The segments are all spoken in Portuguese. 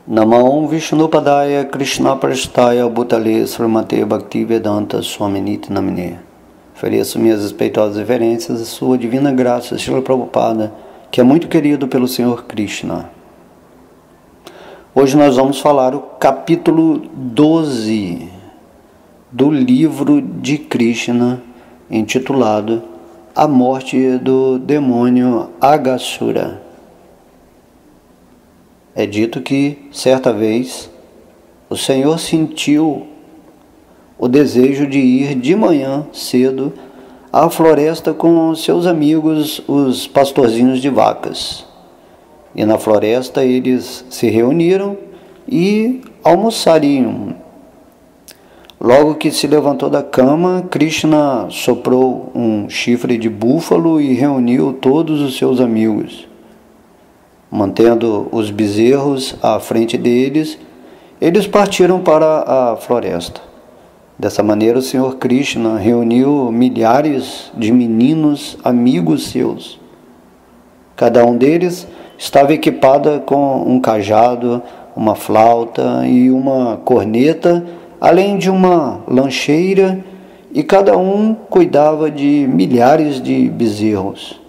Namah Vishnupadaya Krishna Prasthaya Bhutale Srimate Bhaktivedanta Swaminiti Namine. Ofereço minhas respeitosas reverências à sua divina graça, Srila Prabhupada, que é muito querido pelo Senhor Krishna. Hoje nós vamos falar o capítulo 12 do livro de Krishna, intitulado A Morte do Demônio Aghasura. É dito que, certa vez, o Senhor sentiu o desejo de ir de manhã cedo à floresta com seus amigos, os pastorzinhos de vacas. E na floresta eles se reuniram e almoçariam. Logo que se levantou da cama, Krishna soprou um chifre de búfalo e reuniu todos os seus amigos. Mantendo os bezerros à frente deles, eles partiram para a floresta. Dessa maneira, o Senhor Krishna reuniu milhares de meninos amigos seus. Cada um deles estava equipado com um cajado, uma flauta e uma corneta, além de uma lancheira, e cada um cuidava de milhares de bezerros.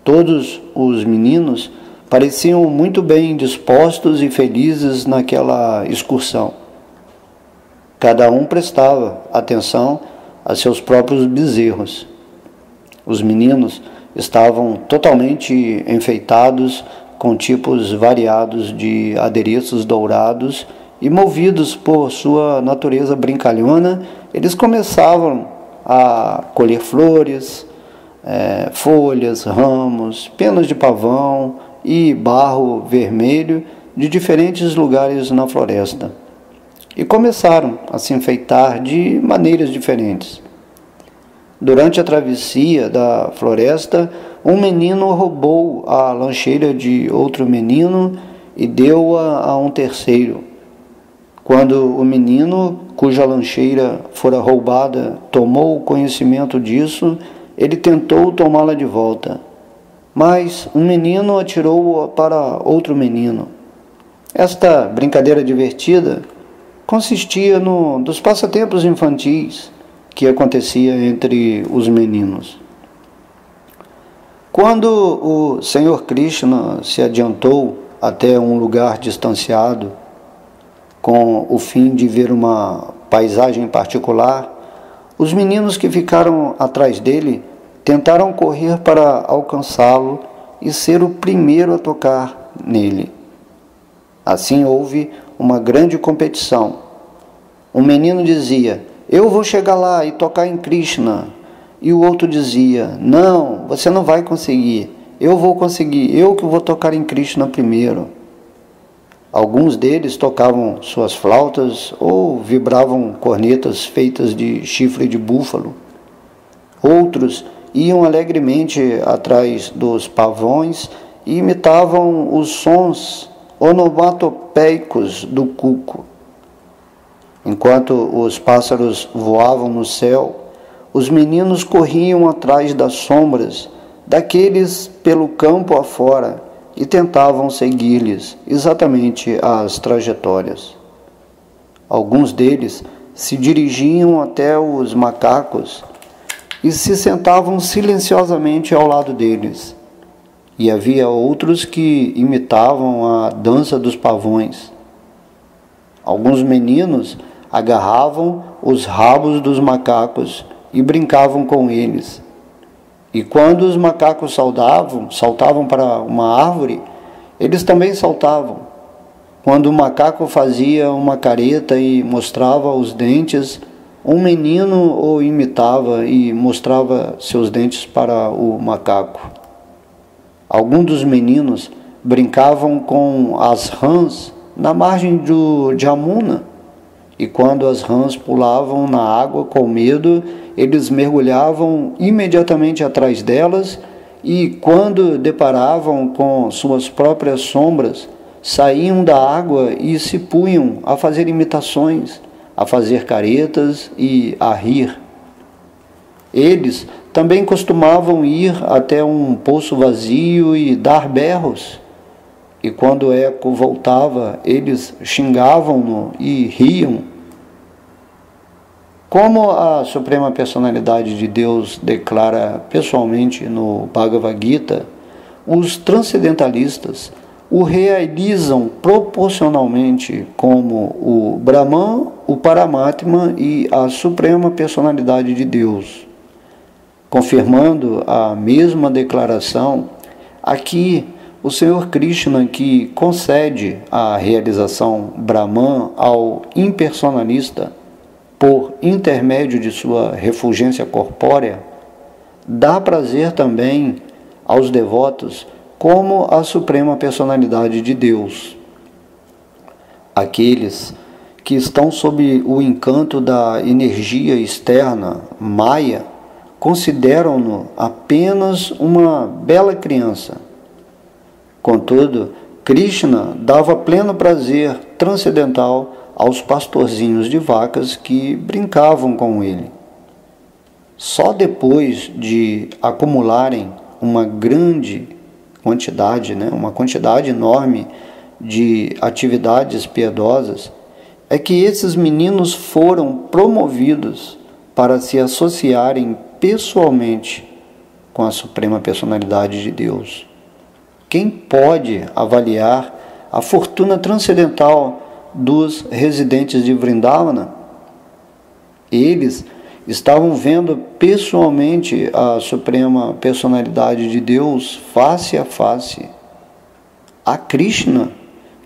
Todos os meninos pareciam muito bem dispostos e felizes naquela excursão. Cada um prestava atenção a seus próprios bezerros. Os meninos estavam totalmente enfeitados com tipos variados de adereços dourados e, movidos por sua natureza brincalhona, eles começavam a colher flores, folhas, ramos, penas de pavão e barro vermelho de diferentes lugares na floresta. E começaram a se enfeitar de maneiras diferentes. Durante a travessia da floresta, um menino roubou a lancheira de outro menino e deu-a a um terceiro. Quando o menino, cuja lancheira fora roubada, tomou conhecimento disso, ele tentou tomá-la de volta, mas um menino atirou-a para outro menino. Esta brincadeira divertida consistia dos passatempos infantis que acontecia entre os meninos. Quando o Senhor Krishna se adiantou até um lugar distanciado, com o fim de ver uma paisagem particular, os meninos que ficaram atrás dele tentaram correr para alcançá-lo e ser o primeiro a tocar nele. Assim houve uma grande competição. Um menino dizia: "Eu vou chegar lá e tocar em Krishna." E o outro dizia: "Não, você não vai conseguir. Eu vou conseguir. Eu que vou tocar em Krishna primeiro." Alguns deles tocavam suas flautas ou vibravam cornetas feitas de chifre de búfalo. Outros iam alegremente atrás dos pavões e imitavam os sons onomatopeicos do cuco. Enquanto os pássaros voavam no céu, os meninos corriam atrás das sombras daqueles pelo campo afora e tentavam seguir-lhes exatamente as trajetórias. Alguns deles se dirigiam até os macacos e se sentavam silenciosamente ao lado deles. E havia outros que imitavam a dança dos pavões. Alguns meninos agarravam os rabos dos macacos e brincavam com eles. E quando os macacos saltavam para uma árvore, eles também saltavam. Quando o macaco fazia uma careta e mostrava os dentes, um menino o imitava e mostrava seus dentes para o macaco. Alguns dos meninos brincavam com as rãs na margem do Jamuna, e quando as rãs pulavam na água com medo, eles mergulhavam imediatamente atrás delas, e quando deparavam com suas próprias sombras, saíam da água e se punham a fazer imitações, a fazer caretas e a rir. Eles também costumavam ir até um poço vazio e dar berros. e quando o eco voltava, eles xingavam-no e riam. Como a Suprema Personalidade de Deus declara pessoalmente no Bhagavad Gita, os transcendentalistas o realizam proporcionalmente como o Brahman, o Paramatma e a Suprema Personalidade de Deus. Confirmando a mesma declaração, aqui o Senhor Krishna, que concede a realização Brahman ao impersonalista por intermédio de sua refulgência corpórea, dá prazer também aos devotos como a Suprema Personalidade de Deus. Aqueles que estão sob o encanto da energia externa, Maya, consideram-no apenas uma bela criança. Contudo, Krishna dava pleno prazer transcendental aos pastorzinhos de vacas que brincavam com ele. Só depois de acumularem uma grande quantidade, uma quantidade enorme de atividades piedosas, é que esses meninos foram promovidos para se associarem pessoalmente com a Suprema Personalidade de Deus. Quem pode avaliar a fortuna transcendental dos residentes de Vrindavana? Eles estavam vendo pessoalmente a Suprema Personalidade de Deus face a face. A Krishna,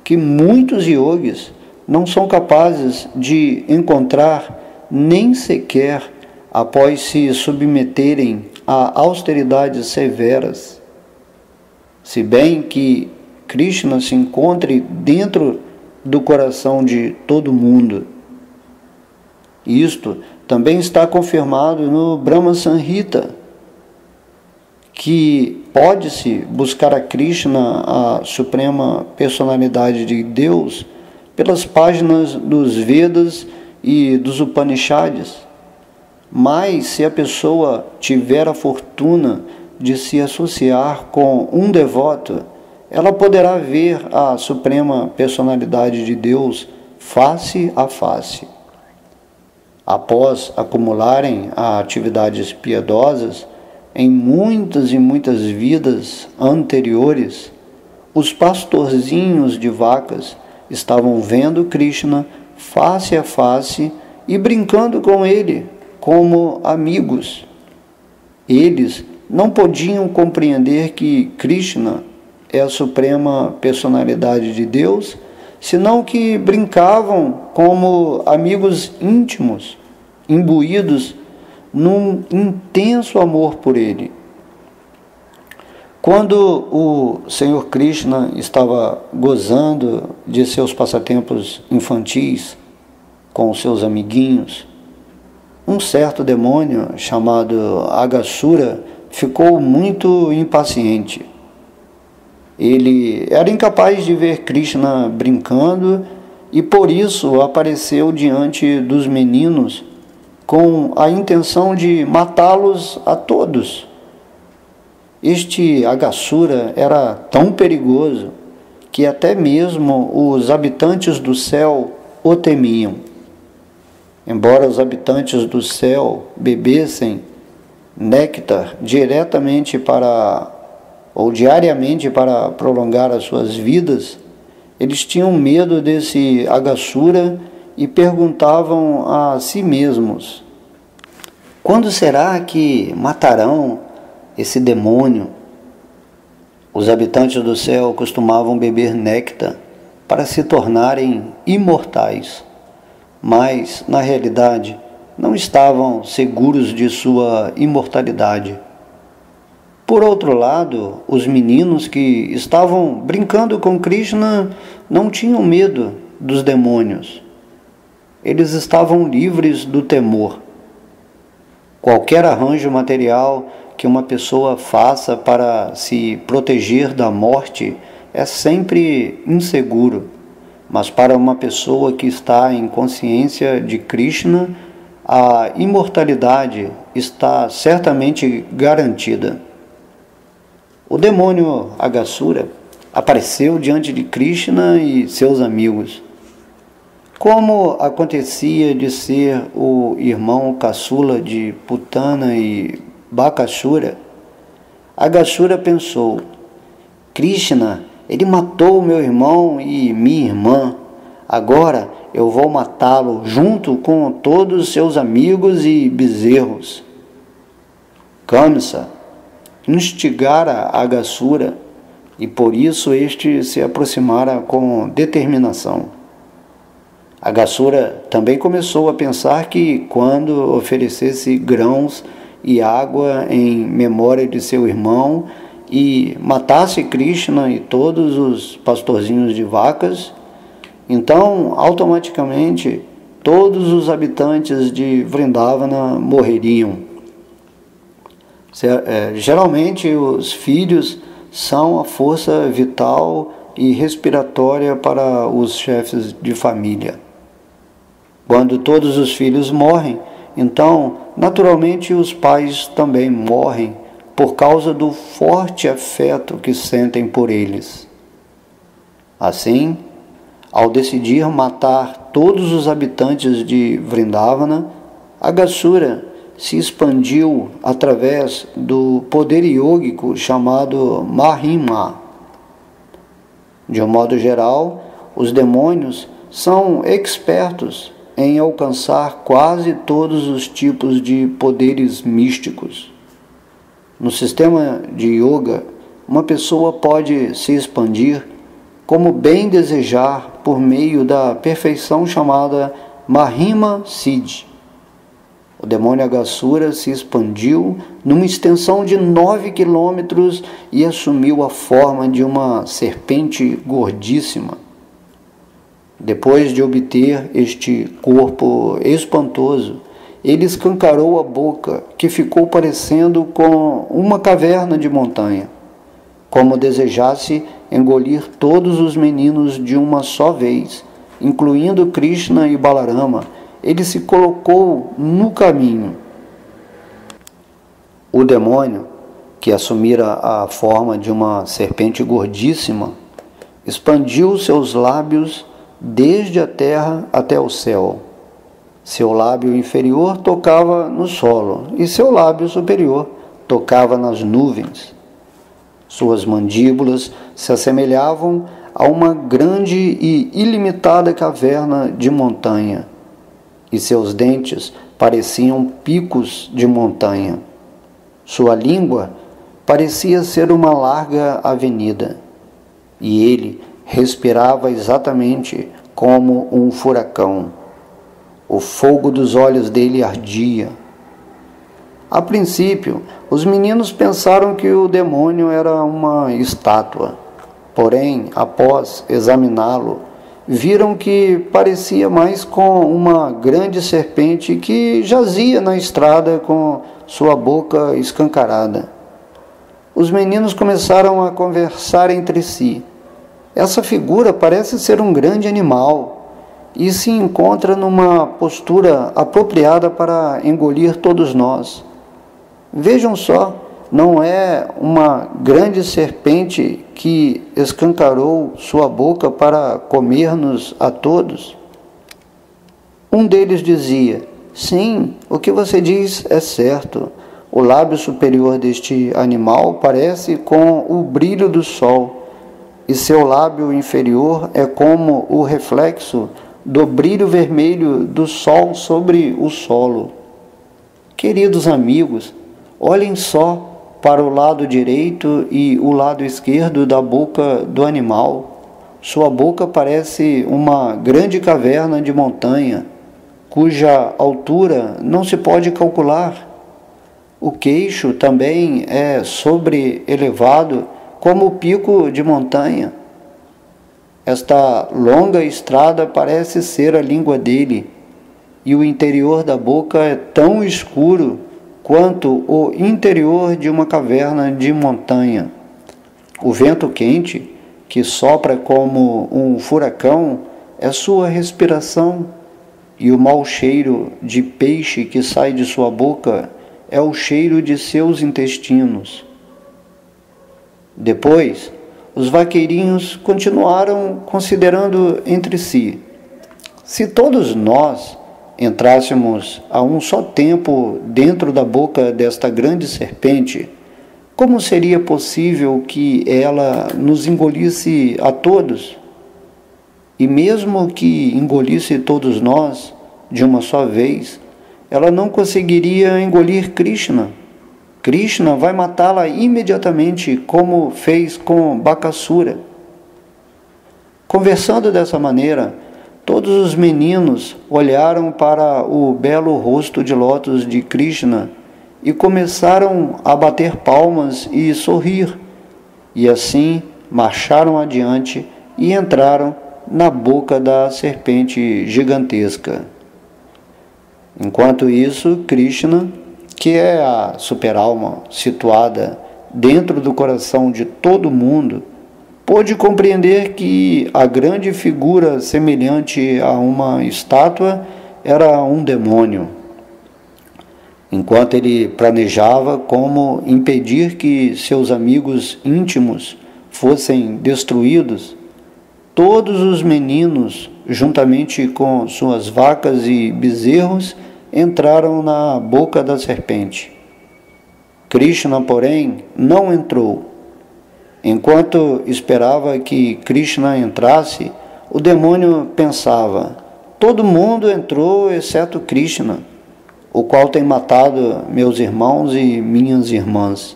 que muitos yogis não são capazes de encontrar nem sequer após se submeterem a austeridades severas. Se bem que Krishna se encontre dentro do coração de todo mundo. Isto também está confirmado no Brahma Samhita, que pode-se buscar a Krishna, a Suprema Personalidade de Deus, pelas páginas dos Vedas e dos Upanishads. Mas se a pessoa tiver a fortuna de se associar com um devoto, ela poderá ver a Suprema Personalidade de Deus face a face. Após acumularem atividades piedosas em muitas e muitas vidas anteriores, os pastorzinhos de vacas estavam vendo Krishna face a face e brincando com ele como amigos. Eles não podiam compreender que Krishna é a Suprema Personalidade de Deus, senão que brincavam como amigos íntimos, imbuídos num intenso amor por ele. Quando o Senhor Krishna estava gozando de seus passatempos infantis com seus amiguinhos, um certo demônio chamado Aghasura ficou muito impaciente. Ele era incapaz de ver Krishna brincando e por isso apareceu diante dos meninos com a intenção de matá-los a todos. Este Aghasura era tão perigoso que até mesmo os habitantes do céu o temiam. Embora os habitantes do céu bebessem néctar diariamente para prolongar as suas vidas, eles tinham medo desse Aghasura e perguntavam a si mesmos: quando será que matarão esse demônio? Os habitantes do céu costumavam beber néctar para se tornarem imortais, mas, na realidade, não estavam seguros de sua imortalidade. Por outro lado, os meninos que estavam brincando com Krishna não tinham medo dos demônios. Eles estavam livres do temor. Qualquer arranjo material que uma pessoa faça para se proteger da morte é sempre inseguro, mas para uma pessoa que está em consciência de Krishna, a imortalidade está certamente garantida. O demônio Aghasura apareceu diante de Krishna e seus amigos. Como acontecia de ser o irmão caçula de Putana e Bakasura, Agashura pensou: Krishna, ele matou meu irmão e minha irmã. Agora eu vou matá-lo junto com todos os seus amigos e bezerros. Kamsa instigara Agashura e por isso este se aproximara com determinação. Agashura também começou a pensar que quando oferecesse grãos e água em memória de seu irmão e matasse Krishna e todos os pastorzinhos de vacas, então automaticamente todos os habitantes de Vrindavana morreriam. Geralmente os filhos são a força vital e respiratória para os chefes de família. Quando todos os filhos morrem, então, naturalmente, os pais também morrem por causa do forte afeto que sentem por eles. Assim, ao decidir matar todos os habitantes de Vrindavana, Agashura se expandiu através do poder iógico chamado Mahima. De um modo geral, os demônios são expertos em alcançar quase todos os tipos de poderes místicos. No sistema de yoga, uma pessoa pode se expandir como bem desejar por meio da perfeição chamada Mahima Siddhi. O demônio Agashura se expandiu numa extensão de 9 quilômetros e assumiu a forma de uma serpente gordíssima. Depois de obter este corpo espantoso, ele escancarou a boca, que ficou parecendo com uma caverna de montanha, como desejasse engolir todos os meninos de uma só vez, incluindo Krishna e Balarama. Ele se colocou no caminho. O demônio, que assumira a forma de uma serpente gordíssima, expandiu seus lábios desde a terra até o céu. Seu lábio inferior tocava no solo e seu lábio superior tocava nas nuvens. Suas mandíbulas se assemelhavam a uma grande e ilimitada caverna de montanha, e seus dentes pareciam picos de montanha. Sua língua parecia ser uma larga avenida, e ele respirava exatamente como um furacão. O fogo dos olhos dele ardia. A princípio, os meninos pensaram que o demônio era uma estátua. Porém, após examiná-lo, viram que parecia mais com uma grande serpente que jazia na estrada com sua boca escancarada. Os meninos começaram a conversar entre si. Essa figura parece ser um grande animal e se encontra numa postura apropriada para engolir todos nós. Vejam só, não é uma grande serpente que escancarou sua boca para comer-nos a todos? Um deles dizia: sim, o que você diz é certo. O lábio superior deste animal parece com o brilho do sol, e seu lábio inferior é como o reflexo do brilho vermelho do sol sobre o solo. Queridos amigos, olhem só para o lado direito e o lado esquerdo da boca do animal. Sua boca parece uma grande caverna de montanha, cuja altura não se pode calcular. O queixo sobre-elevado como o pico de montanha. Esta longa estrada parece ser a língua dele, e o interior da boca é tão escuro quanto o interior de uma caverna de montanha. O vento quente, que sopra como um furacão, é sua respiração, e o mau cheiro de peixe que sai de sua boca é o cheiro de seus intestinos. Depois, os vaqueirinhos continuaram considerando entre si: se todos nós entrássemos a um só tempo dentro da boca desta grande serpente, como seria possível que ela nos engolisse a todos? E mesmo que engolisse todos nós de uma só vez, ela não conseguiria engolir Krishna. Krishna vai matá-la imediatamente, como fez com Bakasura. Conversando dessa maneira, todos os meninos olharam para o belo rosto de lótus de Krishna e começaram a bater palmas e sorrir, e assim marcharam adiante e entraram na boca da serpente gigantesca. Enquanto isso, Krishna, que é a super-alma situada dentro do coração de todo mundo, pôde compreender que a grande figura semelhante a uma estátua era um demônio. Enquanto ele planejava como impedir que seus amigos íntimos fossem destruídos, todos os meninos, juntamente com suas vacas e bezerros, entraram na boca da serpente. Krishna, porém, não entrou. Enquanto esperava que Krishna entrasse, o demônio pensava: todo mundo entrou exceto Krishna, o qual tem matado meus irmãos e minhas irmãs.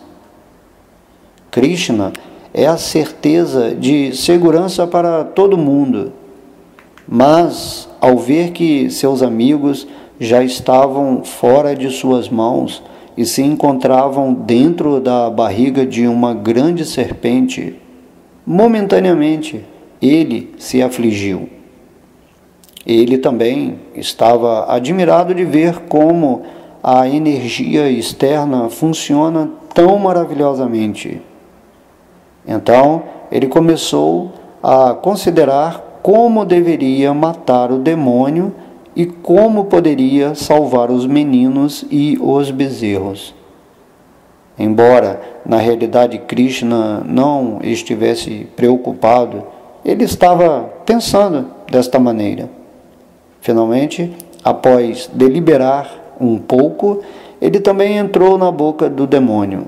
Krishna é a certeza de segurança para todo mundo, mas ao ver que seus amigos já estavam fora de suas mãos e se encontravam dentro da barriga de uma grande serpente, momentaneamente ele se afligiu. Ele também estava admirado de ver como a energia externa funciona tão maravilhosamente. Então, ele começou a considerar como deveria matar o demônio e como poderia salvar os meninos e os bezerros. Embora, na realidade, Krishna não estivesse preocupado, ele estava pensando desta maneira. Finalmente, após deliberar um pouco, ele também entrou na boca do demônio.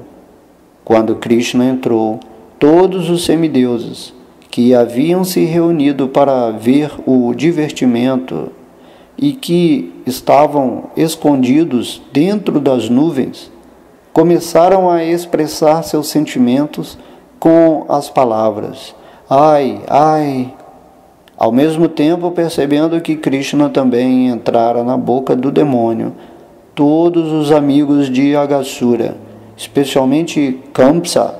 Quando Krishna entrou, todos os semideuses que haviam se reunido para ver o divertimento e que estavam escondidos dentro das nuvens, começaram a expressar seus sentimentos com as palavras: ai, ai. Ao mesmo tempo, percebendo que Krishna também entrara na boca do demônio, todos os amigos de Aghasura, especialmente Kamsa,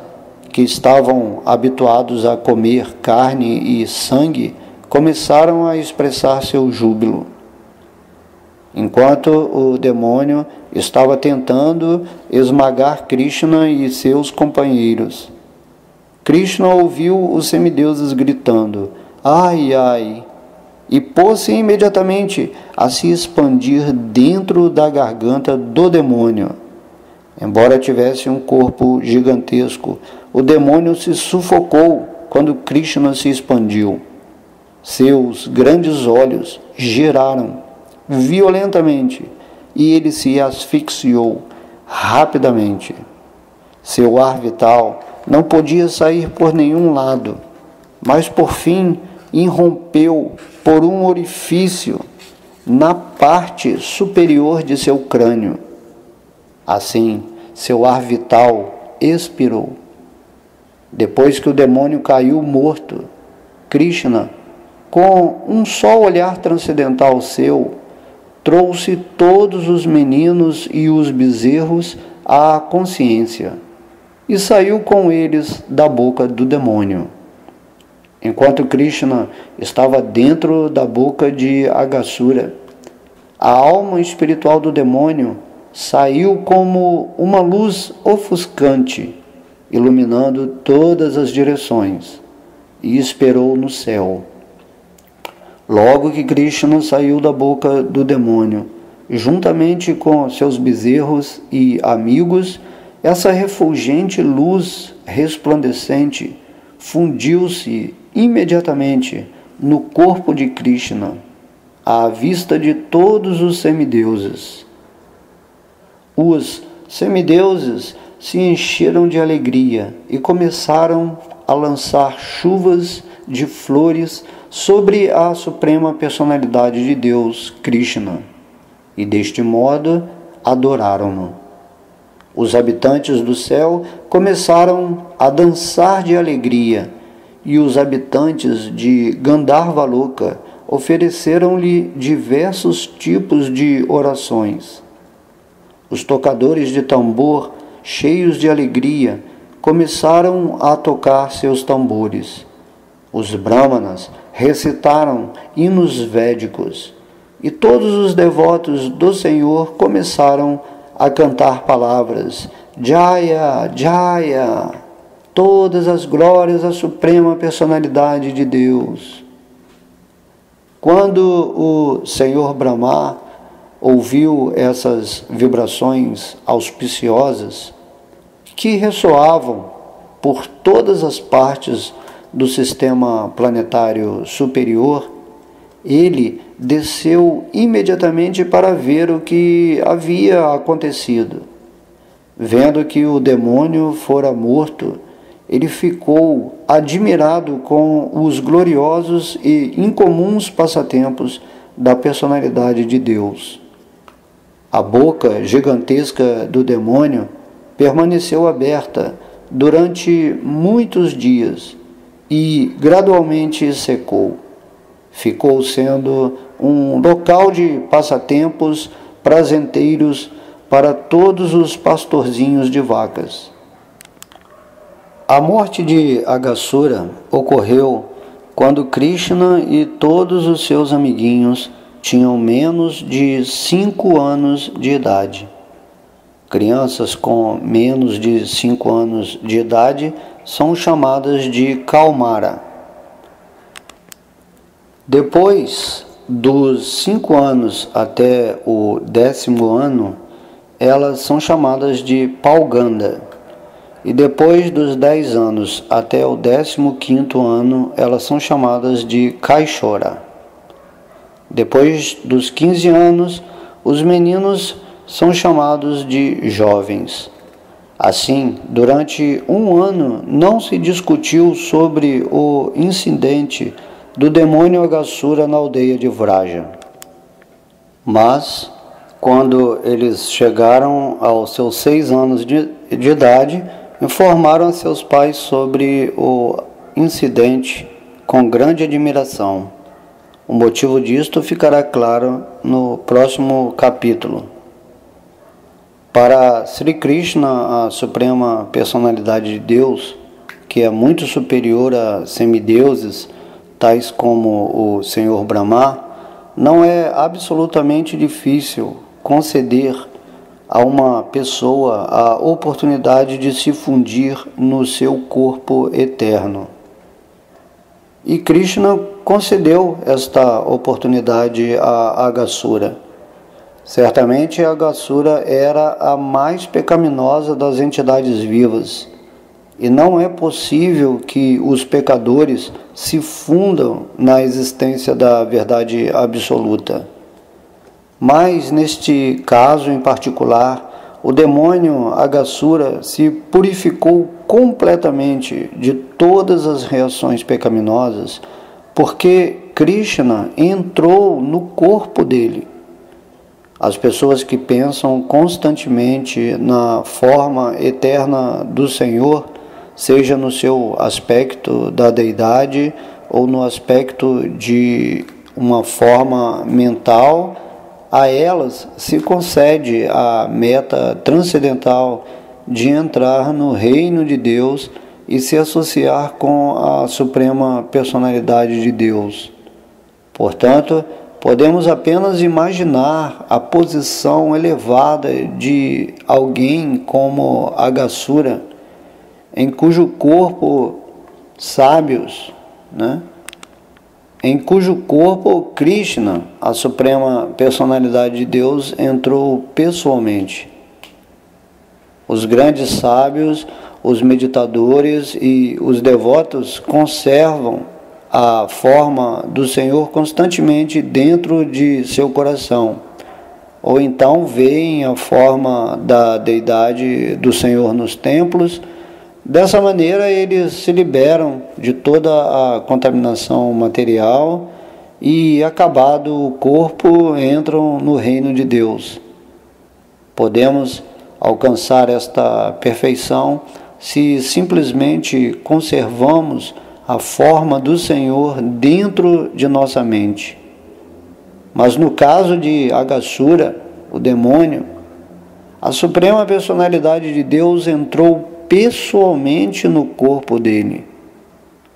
que estavam habituados a comer carne e sangue, começaram a expressar seu júbilo. Enquanto o demônio estava tentando esmagar Krishna e seus companheiros, Krishna ouviu os semideuses gritando: ai, ai, e pôs-se imediatamente a se expandir dentro da garganta do demônio. Embora tivesse um corpo gigantesco, o demônio se sufocou quando Krishna se expandiu. Seus grandes olhos giraram violentamente e ele se asfixiou rapidamente. Seu ar vital não podia sair por nenhum lado, mas por fim irrompeu por um orifício na parte superior de seu crânio. Assim, seu ar vital expirou. Depois que o demônio caiu morto, Krishna, com um só olhar transcendental seu, trouxe todos os meninos e os bezerros à consciência e saiu com eles da boca do demônio. Enquanto Krishna estava dentro da boca de Aghasura, a alma espiritual do demônio saiu como uma luz ofuscante, iluminando todas as direções, e esperou no céu. Logo que Krishna saiu da boca do demônio, juntamente com seus bezerros e amigos, essa refulgente luz resplandecente fundiu-se imediatamente no corpo de Krishna, à vista de todos os semideuses. Os semideuses se encheram de alegria e começaram a lançar chuvas de flores sobre a suprema personalidade de Deus, Krishna, e deste modo adoraram-no. Os habitantes do céu começaram a dançar de alegria, e os habitantes de Gandharvaloka ofereceram-lhe diversos tipos de orações. Os tocadores de tambor, cheios de alegria, começaram a tocar seus tambores. Os brahmanas recitaram hinos védicos, e todos os devotos do Senhor começaram a cantar palavras Jaya, Jaya, todas as glórias à suprema personalidade de Deus. Quando o Senhor Brahma ouviu essas vibrações auspiciosas que ressoavam por todas as partes do sistema planetário superior, ele desceu imediatamente para ver o que havia acontecido. Vendo que o demônio fora morto, ele ficou admirado com os gloriosos e incomuns passatempos da personalidade de Deus. A boca gigantesca do demônio permaneceu aberta durante muitos dias e gradualmente secou. Ficou sendo um local de passatempos prazenteiros para todos os pastorzinhos de vacas. A morte de Aghasura ocorreu quando Krishna e todos os seus amiguinhos tinham menos de 5 anos de idade. Crianças com menos de 5 anos de idade são chamadas de Kaumara. Depois dos 5 anos até o 10º ano, elas são chamadas de Pauganda. E depois dos 10 anos até o 15º ano, elas são chamadas de Kaishora. Depois dos 15 anos, os meninos são chamados de jovens. Assim, durante 1 ano, não se discutiu sobre o incidente do demônio Aghasura na aldeia de Vraja. Mas, quando eles chegaram aos seus 6 anos de idade, informaram a seus pais sobre o incidente com grande admiração. O motivo disto ficará claro no próximo capítulo. Para Sri Krishna, a suprema personalidade de Deus, que é muito superior a semideuses, tais como o Senhor Brahma, não é absolutamente difícil conceder a uma pessoa a oportunidade de se fundir no seu corpo eterno. E Krishna concedeu esta oportunidade a Aghasura. Certamente Aghasura era a mais pecaminosa das entidades vivas, e não é possível que os pecadores se fundam na existência da verdade absoluta. Mas, neste caso em particular, o demônio Aghasura se purificou completamente de todas as reações pecaminosas, porque Krishna entrou no corpo dele. As pessoas que pensam constantemente na forma eterna do Senhor, seja no seu aspecto da deidade ou no aspecto de uma forma mental, a elas se concede a meta transcendental de entrar no reino de Deus e se associar com a suprema personalidade de Deus. Portanto, podemos apenas imaginar a posição elevada de alguém como Aghasura, em cujo corpo sábios, em cujo corpo Krishna, a suprema personalidade de Deus, entrou pessoalmente. Os grandes sábios os meditadores e os devotos conservam a forma do Senhor constantemente dentro de seu coração, ou então veem a forma da deidade do Senhor nos templos. Dessa maneira, eles se liberam de toda a contaminação material e, acabado o corpo, entram no reino de Deus. Podemos alcançar esta perfeição se simplesmente conservamos a forma do Senhor dentro de nossa mente. Mas no caso de Aghasura, o demônio, a suprema personalidade de Deus entrou pessoalmente no corpo dele.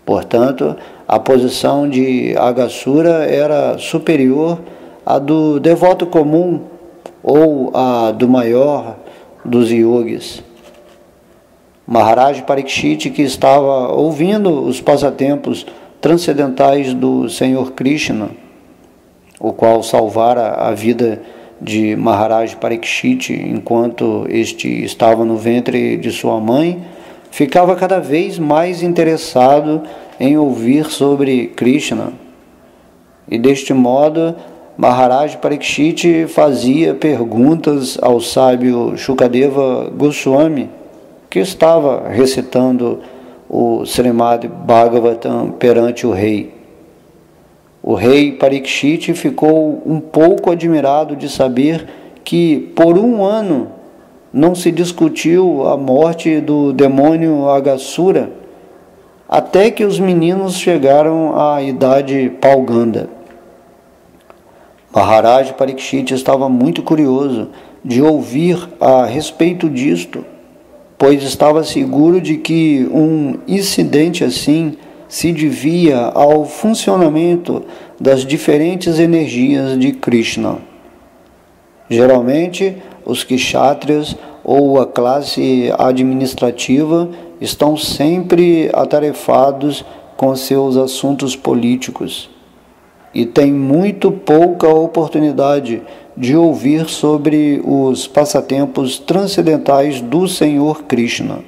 Portanto, a posição de Aghasura era superior à do devoto comum ou à do maior dos yogis. Maharaj Parikshit, que estava ouvindo os passatempos transcendentais do Senhor Krishna, o qual salvara a vida de Maharaj Parikshit enquanto este estava no ventre de sua mãe, ficava cada vez mais interessado em ouvir sobre Krishna. E deste modo, Maharaj Parikshit fazia perguntas ao sábio Shukadeva Goswami, que estava recitando o Srimad Bhagavatam perante o rei. O rei Parikshit ficou um pouco admirado de saber que, por um ano, não se discutiu a morte do demônio Aghasura, até que os meninos chegaram à idade palganda. Maharaj Parikshit estava muito curioso de ouvir a respeito disto, pois estava seguro de que um incidente assim se devia ao funcionamento das diferentes energias de Krishna. Geralmente, os kshatriyas ou a classe administrativa estão sempre atarefados com seus assuntos políticos e têm muito pouca oportunidade de ouvir sobre os passatempos transcendentais do Senhor Krishna.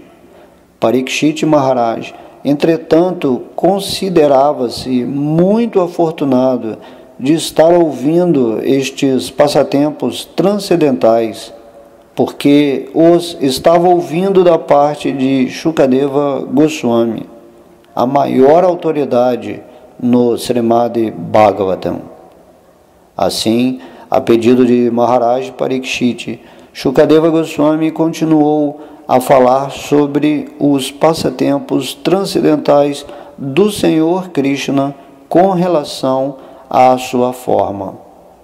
Parikshit Maharaj, entretanto, considerava-se muito afortunado de estar ouvindo estes passatempos transcendentais, porque os estava ouvindo da parte de Shukadeva Goswami, a maior autoridade no Srimad Bhagavatam. Assim, a pedido de Maharaj Parikshit, Shukadeva Goswami continuou a falar sobre os passatempos transcendentais do Senhor Krishna com relação à sua forma,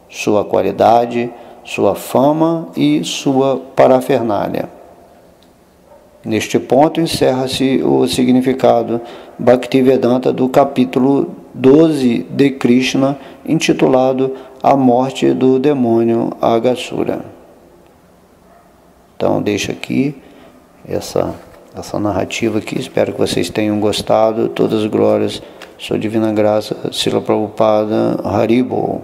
sua qualidade, sua fama e sua parafernália. Neste ponto encerra-se o significado Bhaktivedanta do capítulo 12 de Krishna, intitulado A Morte do Demônio Aghasura. Então deixo aqui essa narrativa aqui, espero que vocês tenham gostado. Todas as glórias, sua divina graça, Srila Prabhupada, Haribol.